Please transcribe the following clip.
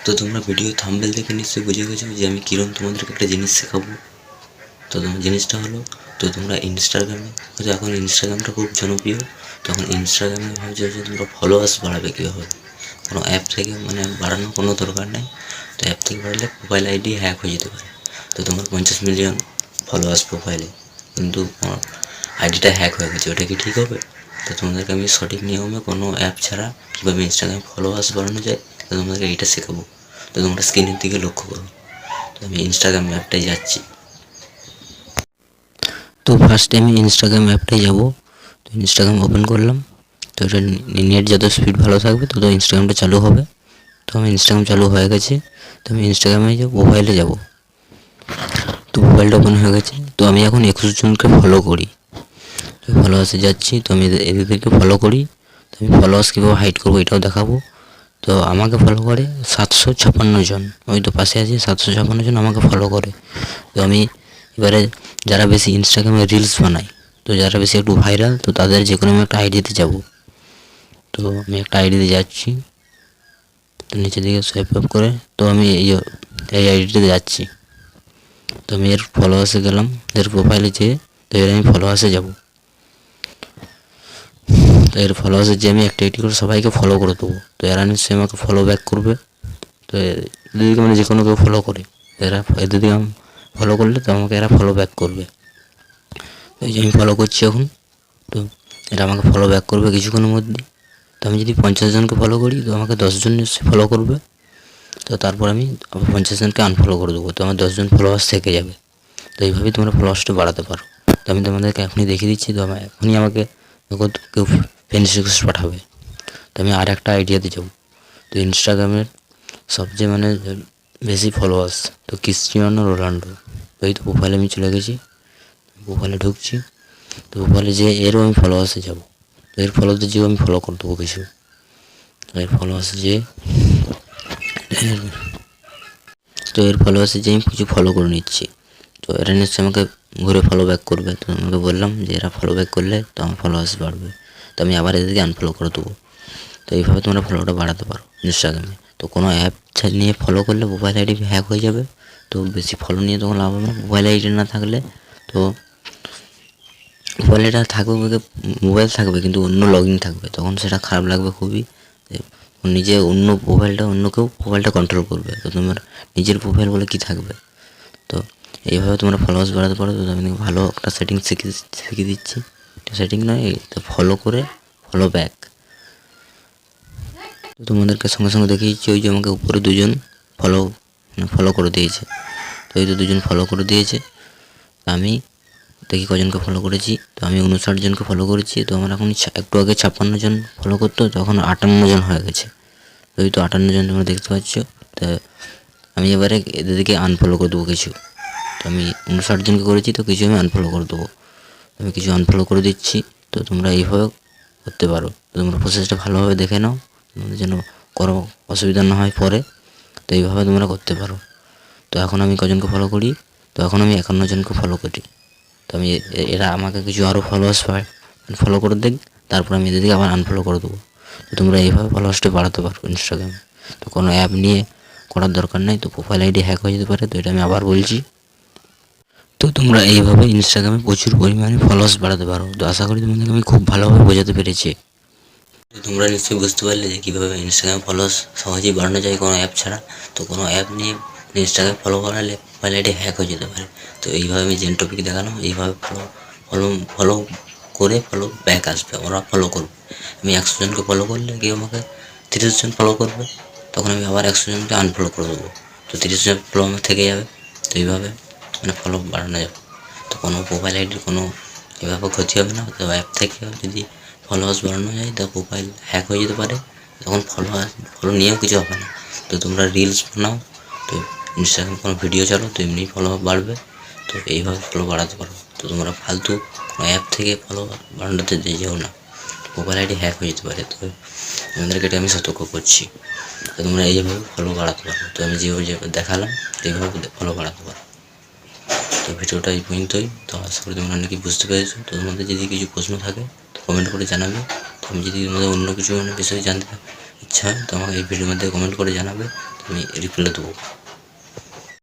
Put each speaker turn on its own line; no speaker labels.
তো তোমরা video thumbnail দেখে নিশ্চয়ই বুঝে গেছো যে আমি কিরকম তোমাদেরকে একটা জিনিস শেখাবো। তো তোমার জিনিসটা হলো, তো তোমরা ইনস্টাগ্রামে, হয়তো এখন ইনস্টাগ্রামটা খুব জনপ্রিয়। তখন ইনস্টাগ্রামে ভাবছো যে তোমরা ফলোয়ার্স বাড়াবে কীভাবে। কোনো অ্যাপ থেকে মানে বাড়ানোর কোনো দরকার নেই। তো অ্যাপ থেকে বাড়ালে প্রোফাইল আইডি হ্যাক হয়ে যেতে পারে। তো তোমার 50 মিলিয়ন ফলোয়ার্স প্রোফাইলে, কিন্তু তোমার আইডিটা হ্যাক হয়ে গেছে, ওটা কি ঠিক হবে? তো তোমাদেরকে আমি সঠিক নিয়মে কোনো অ্যাপ ছাড়া কীভাবে ইনস্টাগ্রামে ফলোয়ার্স বাড়ানো যায়, তো তোমাদেরকে এইটা শেখাবো। তো তোমরা স্ক্রিনের দিকে লক্ষ্য করো। তো আমি ইনস্টাগ্রাম অ্যাপটায় যাচ্ছি। তো ফার্স্টে আমি ইনস্টাগ্রাম অ্যাপটায় যাব। তো ইনস্টাগ্রাম ওপেন করলাম। তো এটা নেট যত স্পিড ভালো থাকবে তত ইনস্টাগ্রামটা চালু হবে। তো আমি ইনস্টাগ্রাম চালু হয়ে গেছে। তো আমি ইনস্টাগ্রামে যে প্রোফাইলে যাব। তো প্রোফাইলটা ওপেন হয়ে গেছে। তো আমি এখন 21 জনকে ফলো করি। তো ফলোয়ার্সে যাচ্ছি। তো আমি এদেরকে ফলো করি। তো আমি ফলোয়ার্স কীভাবে হাইড করবো এটাও দেখাবো। তো আমাকে ফলো করে 756 জন, ওই তো পাশে আছে 756 জন আমাকে ফলো করে। তো আমি এবারে যারা বেশি ইনস্টাগ্রামে রিলস বানায়, তো যারা বেশি একটু ভাইরাল, তো তাদের যে কোনো আমি একটা আইডিতে যাব। তো আমি একটা আইডিতে যাচ্ছি। তো নিচের দিকে সোয়াইপ আপ করে তো আমি এই আইডিতে যাচ্ছি। তো আমি এর ফলোয়ার্সে গেলাম, এর প্রোফাইলে যেয়ে তো এর আমি ফলোয়ার্সে যাব। তো এর ফলোয়ার্সে যে আমি একটা করে সবাইকে ফলো করে দেবো। তো এরা নিশ্চয়ই আমাকে ফলো ব্যাক করবে। তো এদেরকে মানে যে কোনো কেউ ফলো করে, এদেরকে আমি ফলো করলে তো আমাকে এরা ফলো ব্যাক করবে। তো এই যে আমি ফলো করছি এখন। তো এরা আমাকে ফলো ব্যাক করবে কিছুক্ষণের মধ্যে। তো আমি যদি 50 জনকে ফলো করি তো আমাকে 10 জন নিশ্চয়ই ফলো করবে। তো তারপর আমি আবার 50 জনকে আনফলো করে দেবো। তো আমার 10 জন ফলোয়ার্স থেকে যাবে। তো এইভাবেই তোমরা ফলোয়ার্সটা বাড়াতে পারো। তো আমি তোমাদেরকে এখনই দেখিয়ে দিচ্ছি। তো এখনই আমাকে কেউ ফ্রেন্ড রিকোয়েস্ট পাঠাবে। তো আমি আর একটা আইডিয়াতে যাব। তো ইনস্টাগ্রামের সবচেয়ে মানে বেশি ফলোয়ার্স তো ক্রিস্টিয়ানো রোনাল্ডো। তো এই তো প্রোফাইলে আমি চলে গেছি, প্রোফাইলে ঢুকছি। তো প্রোফাইলে যে এরও আমি ফলোয়ার্সে যাব। তো এর ফলোতে যেও আমি ফলো করে দেবো কিছু। এর ফলোয়ার্সে যে তো এর ফলোয়ার্সে যে আমি কিছু ফলো করে নিচ্ছি। তো এরা নিশ্চয়ই আমাকে ঘুরে ফলো ব্যাক করবে। তো আমাকে বললাম যে এরা ফলো ব্যাক করলে তো আমার ফলোয়ার্স বাড়বে। তো আমি আবার এদেরকে আনফলো করে দেবো। তো এইভাবে তোমরা ফলোটা বাড়াতে পারো ইনস্টাগ্রামে। তো কোনো অ্যাপ নিয়ে ফলো করলে মোবাইল আইডি হ্যাক হয়ে যাবে। তো বেশি ফলো নিয়ে তখন লাভ হবে না। মোবাইল আইডি না থাকলে তো মোবাইল আইডিটা থাকবে, মোবাইল থাকবে কিন্তু অন্য লগ ইন থাকবে, তখন সেটা খারাপ লাগবে খুবই। নিজে অন্য অন্য কেউ প্রোফাইলটা কন্ট্রোল করবে। তো তোমার নিজের প্রোফাইল বলে কী থাকবে। তো এইভাবে তোমরা ফলোয়ার্স বাড়াতে পারো। তো আমি ভালো একটা সেটিং শিখিয়ে দিচ্ছি। সেটিং নয়, তো ফলো করে ফলো ব্যাক। তো তোমাদেরকে সঙ্গে সঙ্গে দেখিয়েছি, ওই যে আমাকে উপরে দুজন ফলো করে দিয়েছে। তো এই তো দুজন ফলো করে দিয়েছে। আমি দেখি কজনকে ফলো করেছি। তো আমি 59 জনকে ফলো করেছি। তো আমার এখন একটু আগে 56 জন ফলো করতো, তখন 58 জন হয়ে গেছে। তো এই তো 58 জন তোমরা দেখতে পাচ্ছ। তো আমি এবারে এদেরকে আনফলো করে দেবো কিছু। তো আমি 59 জনকে করেছি, তো কিছু আমি আনফলো করে দেবো। আমি কিছু আনফলো করে দিচ্ছি। তো তোমরা এইভাবে করতে পারো। তো তোমরা প্রসেসটা ভালোভাবে দেখে নাও, তোমাদের যেন কোনো অসুবিধা না হয় পরে। তো এইভাবে তোমরা করতে পারো। তো এখন আমি কজনকে ফলো করি, তো এখন আমি 51 জনকে ফলো করি। তো আমি এরা আমাকে কিছু আরও ফলোয়ার্স পায়, ফলো করে দেখ, তারপর আমি এদেরকে আবার আনফলো করে দেবো। তো তোমরা এইভাবে ফলোয়ার্সটা বাড়াতে পারো ইনস্টাগ্রামে। তো কোনো অ্যাপ নিয়ে করার দরকার নেই। তো প্রোফাইল আইডি হ্যাক হয়ে যেতে পারে, তো এটা আমি আবার বলছি। তো তোমরা এইভাবে ইনস্টাগ্রামে প্রচুর পরিমাণে ফলোয়ার্স বাড়াতে পারো। তো আশা করি তোমাদেরকে আমি খুব ভালোভাবে বোঝাতে পেরেছি। তোমরা নিশ্চয়ই বুঝতে পারলে যে কীভাবে ইনস্টাগ্রাম ফলোয়ার্স সহজেই বাড়ানো যায় কোনো অ্যাপ ছাড়া। তো কোনো অ্যাপ নিয়ে ইনস্টাগ্রাম ফলো করালে প্রোফাইল আইডি হ্যাক হয়ে যেতে পারে। তো এইভাবে আমি যেন টপিক দেখালাম, এইভাবে ফলো করে ফলো ব্যাক আসবে, ওরা ফলো করবে। আমি 100 জনকে ফলো করলে কেউ আমাকে 30 জন ফলো করবে, তখন আমি আবার 100 জনকে আনফলো করে দেবো। তো 30 জন ফলো আমার থেকে যাবে। তো এইভাবে মানে ফলো বাড়ানো যাবে। তো কোনো প্রোফাইল আইডির কোনো এভাবে ক্ষতি হবে না। তো অ্যাপ থেকে যদি ফলোয়ার্স বাড়ানো যায়, তো প্রোফাইল হ্যাক হয়ে যেতে পারে, তখন ফলো নিয়েও কিছু হবে না। তো তোমরা রিলস বানাও, তো ইনস্টাগ্রাম কোনো ভিডিও চালো, তো এমনি ফলো বাড়বে। তো এইভাবে ফলো বাড়াতে পারো। তো তোমরা ফালতু কোনো অ্যাপ থেকে ফলো বাড়ানোতে যেও না, মোবাইল আইডি হ্যাক হয়ে যেতে পারে। তো তোমাদেরকে এটা আমি সতর্ক করছি। তো তোমরা এইভাবে ফলো বাড়াতে পারো। তো আমি যেভাবে দেখালাম এইভাবে ফলো বাড়াতে পারো। তো ভিডিওটা এই পর্যন্তই। তো আশা করি তোমরা অনেকেই বুঝতে পেরেছো। তো তোমাদের যদি কিছু প্রশ্ন থাকে তো কমেন্ট করে জানাবে। তো আমি যদি তোমাদের অন্য কিছু বিষয়ে জানতে ইচ্ছা হয় তো আমাকে এই ভিডিওর মধ্যে কমেন্ট করে জানাবে, আমি রিপ্লাই দেবো।